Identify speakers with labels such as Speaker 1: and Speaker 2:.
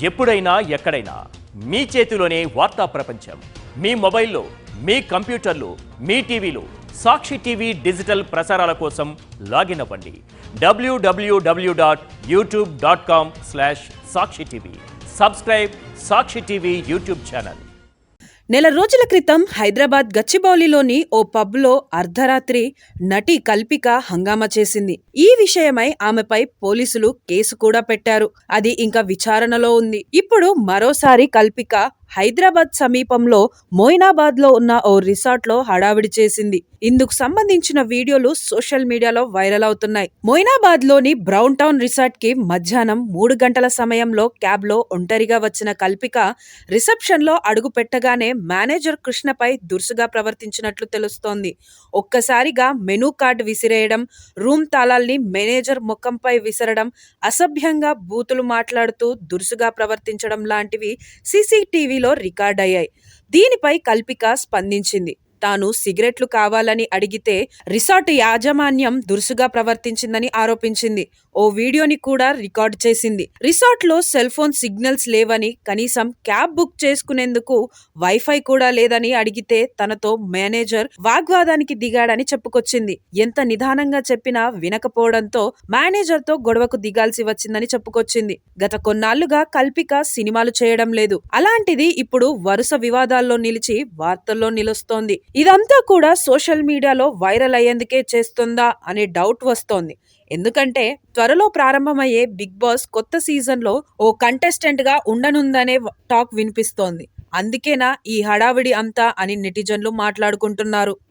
Speaker 1: ఎప్పుడైనా ఎక్కడైనా మీ చేతిలోనే వార్తా ప్రపంచం. మీ మొబైల్లో, మీ కంప్యూటర్లో, మీ టీవీలో సాక్షి టీవీ డిజిటల్ ప్రసారాల కోసం లాగిన్ అవ్వండి. www.youtube.com/సాక్షి టీవీ. సబ్స్క్రైబ్ సాక్షి టీవీ యూట్యూబ్ ఛానల్.
Speaker 2: నెల రోజుల క్రితం హైదరాబాద్ గచ్చిబౌలిలోని ఓ పబ్లో అర్ధరాత్రి నటి కల్పిక హంగామా చేసింది. ఈ విషయమై ఆమెపై పోలీసులు కేసు కూడా పెట్టారు. అది ఇంకా విచారణలో ఉంది. ఇప్పుడు మరోసారి కల్పిక హైదరాబాద్ సమీపంలో మోయినాబాద్ లో ఉన్న ఓ రిసార్ట్ లో హడావిడి చేసింది. ఇందుకు సంబంధించిన వీడియోలు సోషల్ మీడియాలో వైరల్ అవుతున్నాయి. మోయినాబాద్ లోని బ్రౌన్ టౌన్ రిసార్ట్ కి మధ్యాహ్నం 3 గంటల సమయంలో క్యాబ్ లో ఒంటరిగా వచ్చిన కల్పిక రిసెప్షన్ లో అడుగు పెట్టగానే మేనేజర్ కృష్ణపై దురుసుగా ప్రవర్తించినట్లు తెలుస్తోంది. ఒక్కసారిగా మెనూ కార్డు విసిరేయడం, రూమ్ తాళాల్ని మేనేజర్ ముఖంపై విసరడం, అసభ్యంగా బూతులు మాట్లాడుతూ దురుసుగా ప్రవర్తించడం లాంటివి సీసీటీవీలో రికార్డ్ అయ్యాయి. దీనిపై కల్పిక స్పందించింది. తాను సిగరెట్లు కావాలని అడిగితే రిసార్ట్ యాజమాన్యం దురుసుగా ప్రవర్తించిందని ఆరోపించింది. ఓ వీడియోని కూడా రికార్డ్ చేసింది. రిసార్ట్ లో సెల్ ఫోన్ సిగ్నల్స్ లేవని, కనీసం క్యాబ్ బుక్ చేసుకునేందుకు వైఫై కూడా లేదని అడిగితే తనతో మేనేజర్ వాగ్వాదానికి దిగాడని చెప్పుకొచ్చింది. ఎంత నిదానంగా చెప్పినా వినకపోవడంతో మేనేజర్ తో గొడవకు దిగాల్సి వచ్చిందని చెప్పుకొచ్చింది. గత కొన్నాళ్లుగా కల్పిక సినిమాలు చేయడం లేదు. అలాంటిది ఇప్పుడు వరుస వివాదాల్లో నిలిచి వార్తల్లో నిలుస్తోంది. ఇదంతా కూడా సోషల్ మీడియాలో వైరల్ అయ్యేందుకే చేస్తుందా అనే డౌట్ వస్తోంది. ఎందుకంటే త్వరలో ప్రారంభమయ్యే బిగ్ బాస్ కొత్త సీజన్ లో ఓ కంటెస్టెంట్ గా ఉండనుందనే టాక్ వినిపిస్తోంది. అందుకేనా ఈ హడావిడి అంతా అని నెటిజన్లు మాట్లాడుకుంటున్నారు.